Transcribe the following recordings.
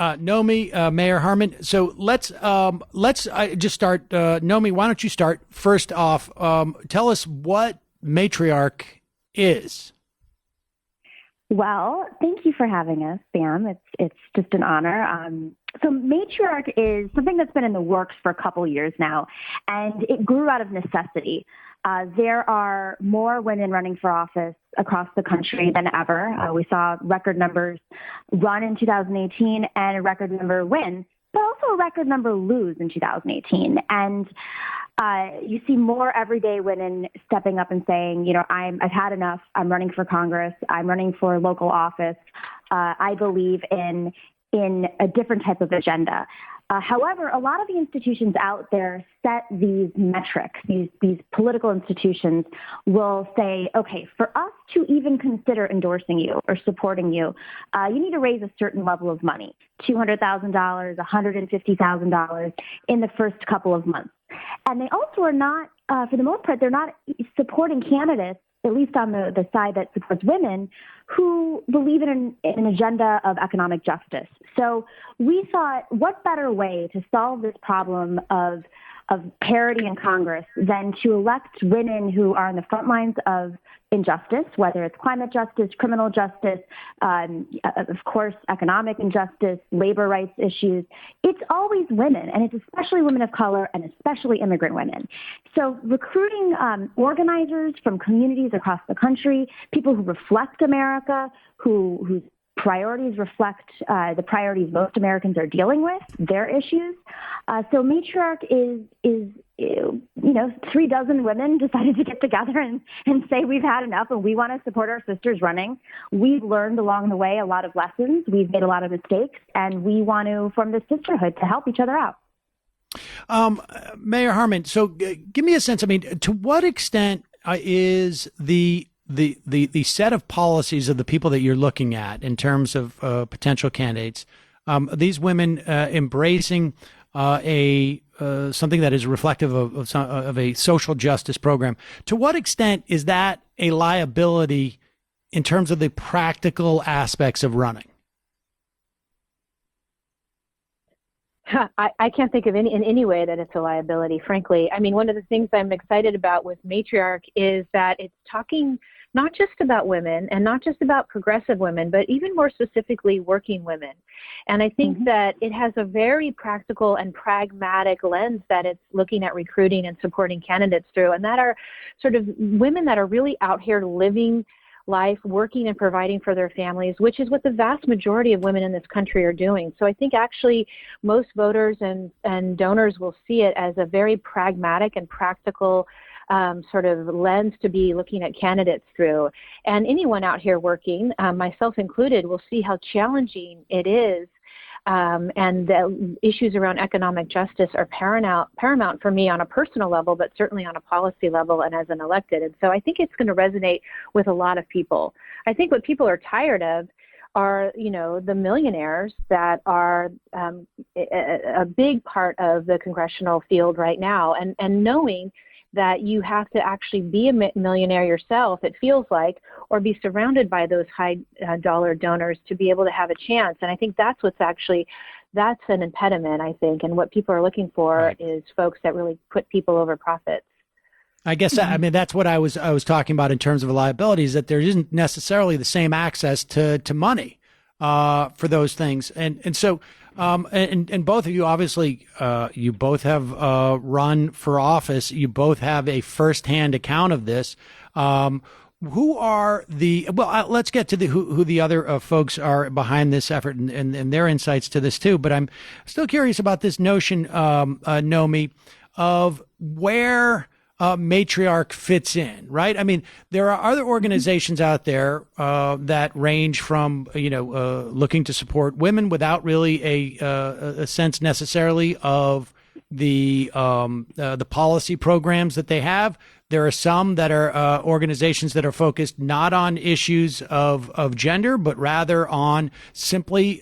Nomi, Mayor Harmon. So let's just start. Nomi, why don't you start first off? Tell us what Matriarch is. Well, thank you for having us, Sam. It's just an honor. So Matriarch is something that's been in the works for a couple years now, and it grew out of necessity. There are more women running for office across the country than ever. We saw record numbers run in 2018 and a record number win, but also a record number lose in 2018. And you see more everyday women stepping up and saying, I've had enough. I'm running for Congress. I'm running for local office. I believe in a different type of agenda. However, a lot of the institutions out there set these metrics. These political institutions will say, okay, for us to even consider endorsing you or supporting you, you need to raise a certain level of money, $200,000, $150,000 in the first couple of months. And they also are not, for the most part, they're not supporting candidates, at least on the side that supports women, who believe in an agenda of economic justice. So we thought, what better way to solve this problem of parity in Congress than to elect women who are on the front lines of injustice, whether it's climate justice, criminal justice, of course, economic injustice, labor rights issues. It's always women, and it's especially women of color and especially immigrant women. So recruiting organizers from communities across the country, people who reflect America, whose priorities reflect the priorities most Americans are dealing with, their issues. So Matriarch is 36 women decided to get together and say we've had enough and we want to support our sisters running. We've learned along the way a lot of lessons. We've made a lot of mistakes, and we want to form this sisterhood to help each other out. Mayor Harmon, so give me a sense. I mean, to what extent is the set of policies of the people that you're looking at in terms of potential candidates, these women embracing something that is reflective of a social justice program, to what extent is that a liability in terms of the practical aspects of running? I can't think of in any way that it's a liability, frankly. I mean, one of the things I'm excited about with Matriarch is that it's talking not just about women and not just about progressive women, but even more specifically working women. And I think that it has a very practical and pragmatic lens that it's looking at recruiting and supporting candidates through, and that are sort of women that are really out here living life, working and providing for their families, which is what the vast majority of women in this country are doing. So I think actually most voters and donors will see it as a very pragmatic and practical sort of lens to be looking at candidates through. And anyone out here working, myself included, will see how challenging it is. And the issues around economic justice are paramount for me on a personal level, but certainly on a policy level and as an elected. And so I think it's going to resonate with a lot of people. I think what people are tired of are, the millionaires that are a big part of the congressional field right now, and knowing that you have to actually be a millionaire yourself, it feels like, or be surrounded by those high dollar donors to be able to have a chance. And I think that's an impediment, I think. And what people are looking for is folks that really put people over profits. I guess, I mean, that's what I was talking about in terms of liabilities, that there isn't necessarily the same access to money for those things. And so, and both of you, obviously, you both have run for office. You both have a firsthand account of this. Who are let's get to who the other folks are behind this effort and their insights to this too. But I'm still curious about this notion, Nomi, of where Matriarch fits in, right? I mean, there are other organizations out there that range from, looking to support women without really a sense necessarily of the policy programs that they have. There are some that are organizations that are focused not on issues of gender, but rather on simply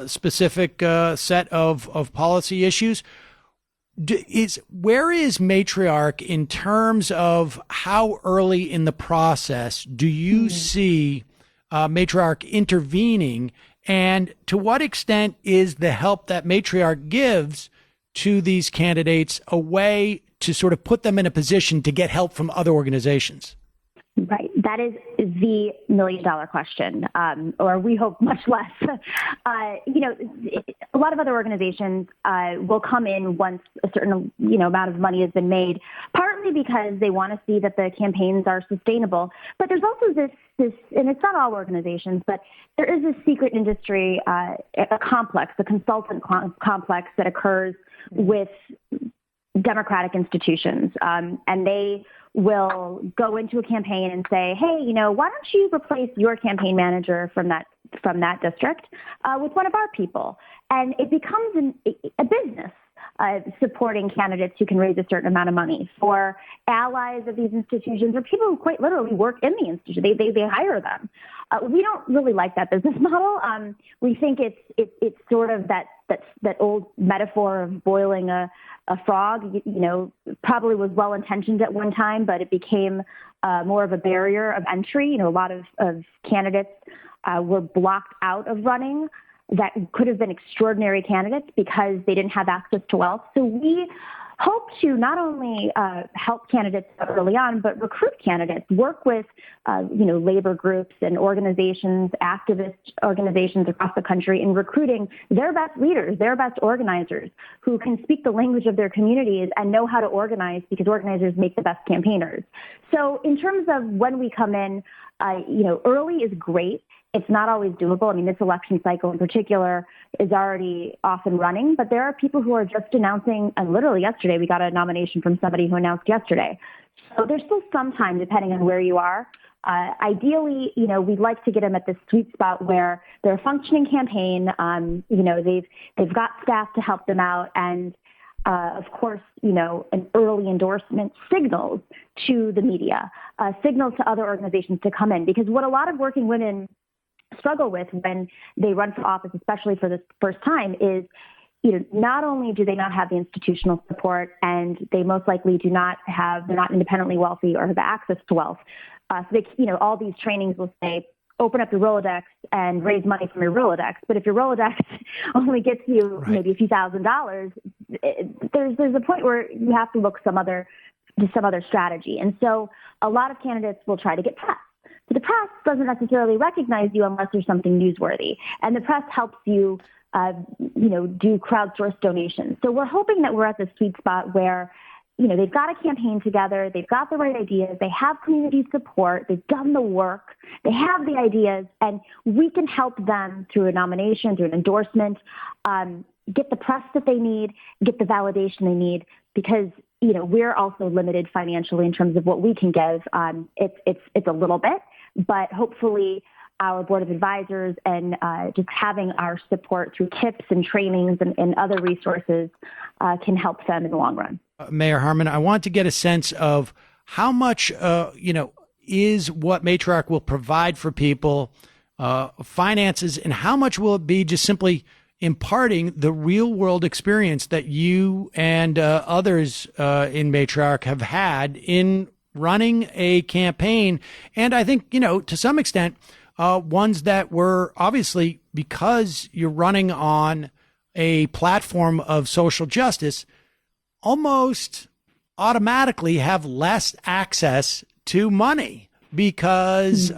specific set of policy issues. Where is Matriarch in terms of how early in the process do you see Matriarch intervening And to what extent is the help that Matriarch gives to these candidates a way to sort of put them in a position to get help from other organizations? Right. That is the $1,000,000 question, or we hope much less. A lot of other organizations will come in once a certain amount of money has been made, partly because they want to see that the campaigns are sustainable. But there's also this, and it's not all organizations, but there is this secret industry, a complex, a consultant complex that occurs with democratic institutions, and they will go into a campaign and say, hey, why don't you replace your campaign manager from that district with one of our people? And it becomes a business supporting candidates who can raise a certain amount of money for allies of these institutions or people who quite literally work in the institution. They hire them. We don't really like that business model. We think it's sort of that old metaphor of boiling a frog, probably was well-intentioned at one time, but it became more of a barrier of entry. A lot of candidates were blocked out of running that could have been extraordinary candidates because they didn't have access to wealth. So we hope to not only help candidates early on, but recruit candidates, work with, labor groups and organizations, activist organizations across the country in recruiting their best leaders, their best organizers who can speak the language of their communities and know how to organize, because organizers make the best campaigners. So in terms of when we come in, early is great. It's not always doable. I mean, this election cycle in particular is already off and running, but there are people who are just announcing, and literally yesterday, we got a nomination from somebody who announced yesterday. So there's still some time depending on where you are. Ideally, we'd like to get them at this sweet spot where they're a functioning campaign. They've got staff to help them out. And of course, an early endorsement signals to the media, signals to other organizations to come in, because what a lot of working women struggle with when they run for office, especially for the first time, is, not only do they not have the institutional support, and they most likely they're not independently wealthy or have access to wealth. So they, all these trainings will say, open up your Rolodex and raise money from your Rolodex. But if your Rolodex only gets you maybe a few $1,000s, there's a point where you have to look some other strategy. And so a lot of candidates will try to get press. So the press doesn't necessarily recognize you unless there's something newsworthy. And the press helps you, do crowdsourced donations. So we're hoping that we're at the sweet spot where, they've got a campaign together, they've got the right ideas, they have community support, they've done the work, they have the ideas, and we can help them through a nomination, through an endorsement, get the press that they need, get the validation they need, because we're also limited financially in terms of what we can give. It's a little bit, but hopefully our board of advisors and just having our support through tips and trainings and other resources can help them in the long run. Mayor Harmon, I want to get a sense of how much, is what Matriarch will provide for people, finances, and how much will it be just simply imparting the real world experience that you and others in Matriarch have had in running a campaign. And I think, to some extent, ones that were obviously, because you're running on a platform of social justice, almost automatically have less access to money, because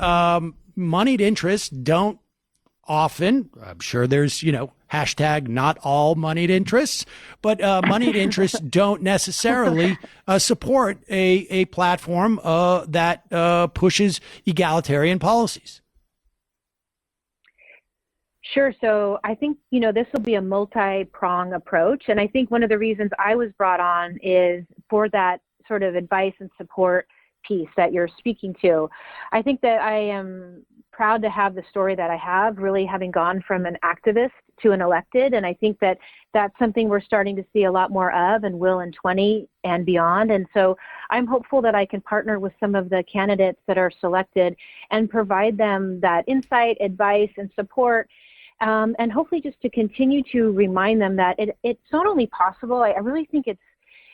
moneyed interests don't often, I'm sure there's, hashtag not all moneyed interests, but moneyed interests don't necessarily support a platform that pushes egalitarian policies. Sure. So I think, this will be a multi-prong approach. And I think one of the reasons I was brought on is for that sort of advice and support piece that you're speaking to. I think that I am proud to have the story that I have, really having gone from an activist to an elected. And I think that that's something we're starting to see a lot more of, and will in 20 and beyond. And so I'm hopeful that I can partner with some of the candidates that are selected and provide them that insight, advice, and support. And hopefully just to continue to remind them that it's not only possible, I really think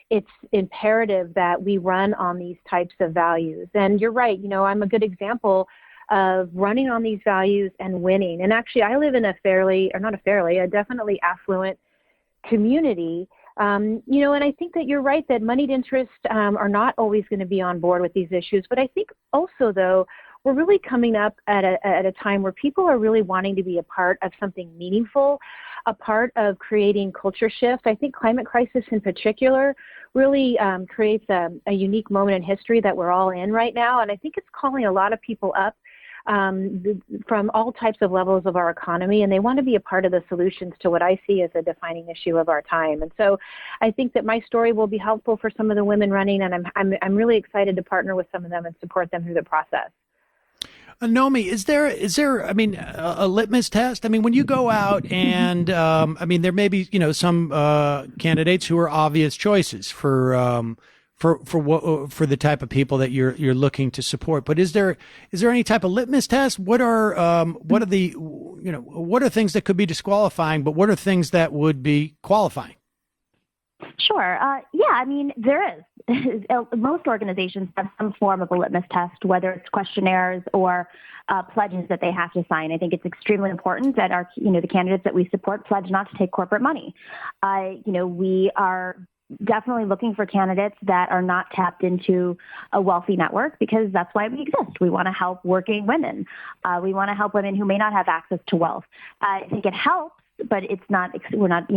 it's imperative that we run on these types of values. And you're right, I'm a good example of running on these values and winning. And actually, I live in a definitely affluent community. And I think that you're right that moneyed interests are not always going to be on board with these issues. But I think also, though, we're really coming up at a time where people are really wanting to be a part of something meaningful, a part of creating culture shift. I think climate crisis in particular really creates a unique moment in history that we're all in right now. And I think it's calling a lot of people up from all types of levels of our economy, and they want to be a part of the solutions to what I see as a defining issue of our time. And so I think that my story will be helpful for some of the women running, and I'm really excited to partner with some of them and support them through the process. Nomi, is there, a litmus test? I mean, when you go out and, there may be, some candidates who are obvious choices for the type of people that you're looking to support. But is there any type of litmus test? What are things that could be disqualifying, but what are things that would be qualifying? Sure. There is. Most organizations have some form of a litmus test, whether it's questionnaires or pledges that they have to sign. I think it's extremely important that the candidates that we support pledge not to take corporate money. We are definitely looking for candidates that are not tapped into a wealthy network, because that's why we exist. We want to help working women. We want to help women who may not have access to wealth. I think it helps, but we're not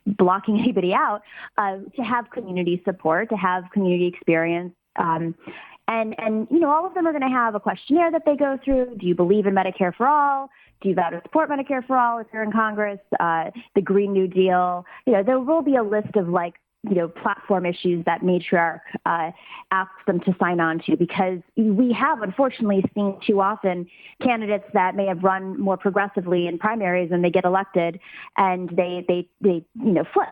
blocking anybody out, to have community support, to have community experience. And all of them are going to have a questionnaire that they go through. Do you believe in Medicare for all? Do you vow to support Medicare for all if you're in Congress? The Green New Deal? There will be a list of platform issues that Matriarch asks them to sign on to, because we have unfortunately seen too often candidates that may have run more progressively in primaries and they get elected and they flip.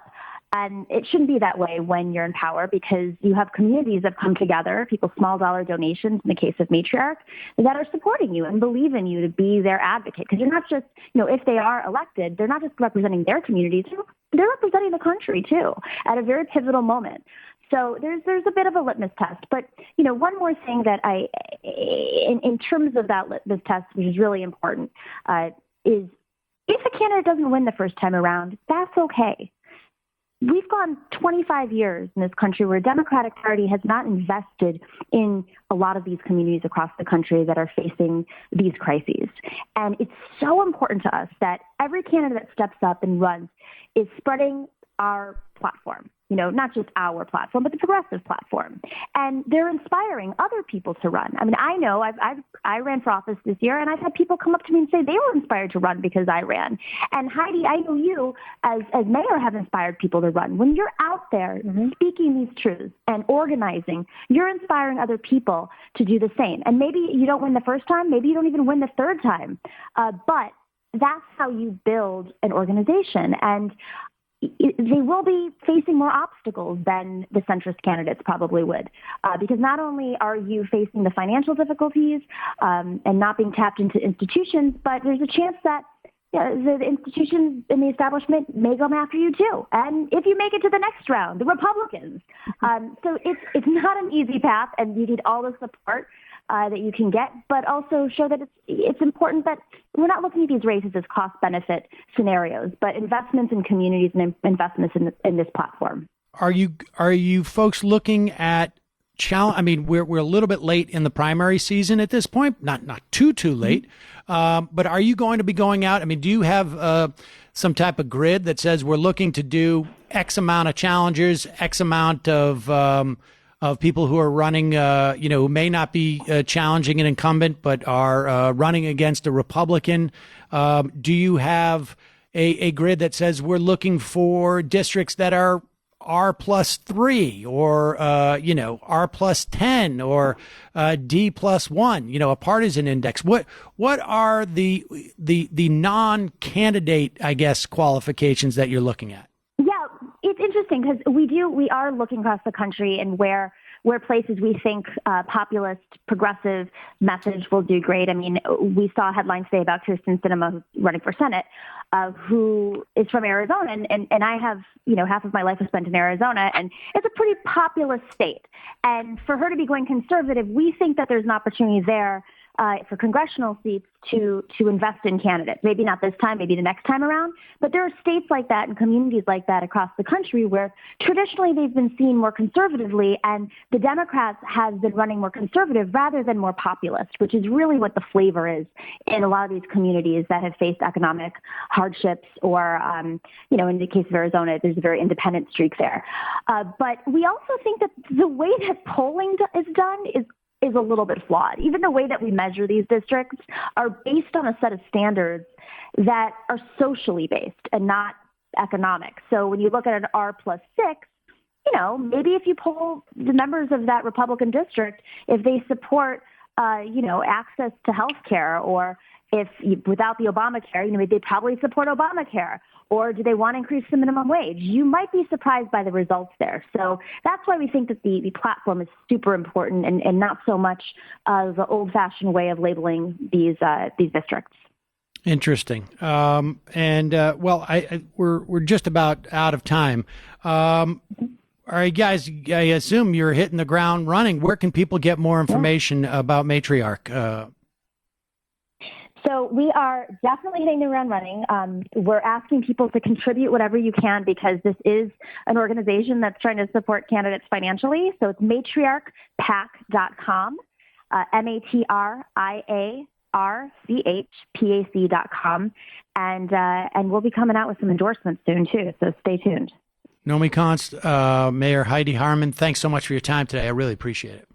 And it shouldn't be that way when you're in power, because you have communities that come together, people, small dollar donations in the case of Matriarch, that are supporting you and believe in you to be their advocate. Because you're not just, if they are elected, they're not just representing their communities, they're representing the country too at a very pivotal moment. So there's a bit of a litmus test. But, one more thing that in terms of that litmus test, which is really important, is if a candidate doesn't win the first time around, that's okay. We've gone 25 years in this country where a Democratic Party has not invested in a lot of these communities across the country that are facing these crises. And it's so important to us that every candidate that steps up and runs is spreading our platform, not just our platform, but the progressive platform. And they're inspiring other people to run. I mean, I know I ran for office this year, and I've had people come up to me and say they were inspired to run because I ran. And Heidi, I know you as mayor have inspired people to run. When you're out there speaking these truths and organizing, you're inspiring other people to do the same. And maybe you don't win the first time, maybe you don't even win the third time, but that's how you build an organization. And they will be facing more obstacles than the centrist candidates probably would, because not only are you facing the financial difficulties and not being tapped into institutions, but there's a chance that the institutions in the establishment may come after you too. And if you make it to the next round, the Republicans. So it's not an easy path, and you need all the support that you can get, but also show that it's important that we're not looking at these races as cost-benefit scenarios, but investments in communities and investments in this platform. Are you folks looking at challenge? I mean, we're a little bit late in the primary season at this point, not too late, but are you going to be going out? I mean, do you have some type of grid that says we're looking to do X amount of challengers, X amount of people who are running, who may not be challenging an incumbent, but are running against a Republican? Do you have a grid that says we're looking for districts that are R+3 or, R +10 or D+1, a partisan index? What are the non-candidate, I guess, qualifications that you're looking at? It's interesting because we are looking across the country and where places we think populist, progressive message will do great. I mean, we saw headlines today about Kirsten Sinema who's running for Senate, who is from Arizona, and I have, half of my life was spent in Arizona, and it's a pretty populist state. And for her to be going conservative, we think that there's an opportunity there for congressional seats to invest in candidates. Maybe not this time, maybe the next time around. But there are states like that and communities like that across the country where traditionally they've been seen more conservatively, and the Democrats have been running more conservative rather than more populist, which is really what the flavor is in a lot of these communities that have faced economic hardships or, in the case of Arizona, there's a very independent streak there. But we also think that the way that polling is done is a little bit flawed. Even the way that we measure these districts are based on a set of standards that are socially based and not economic. So when you look at an R+6, maybe if you poll the members of that Republican district, if they support, access to health care, or if without the Obamacare, they probably support Obamacare, or do they want to increase the minimum wage? You might be surprised by the results there. So that's why we think that the platform is super important and not so much the old-fashioned way of labeling these districts. Interesting. We're just about out of time. All right, guys, I assume you're hitting the ground running. Where can people get more information about Matriarch? So we are definitely hitting the ground running. We're asking people to contribute whatever you can, because this is an organization that's trying to support candidates financially. So it's matriarchpac.com, matriarchpac.com. And we'll be coming out with some endorsements soon, too. So stay tuned. Nomiki Konst, Mayor Heidi Harmon, thanks so much for your time today. I really appreciate it.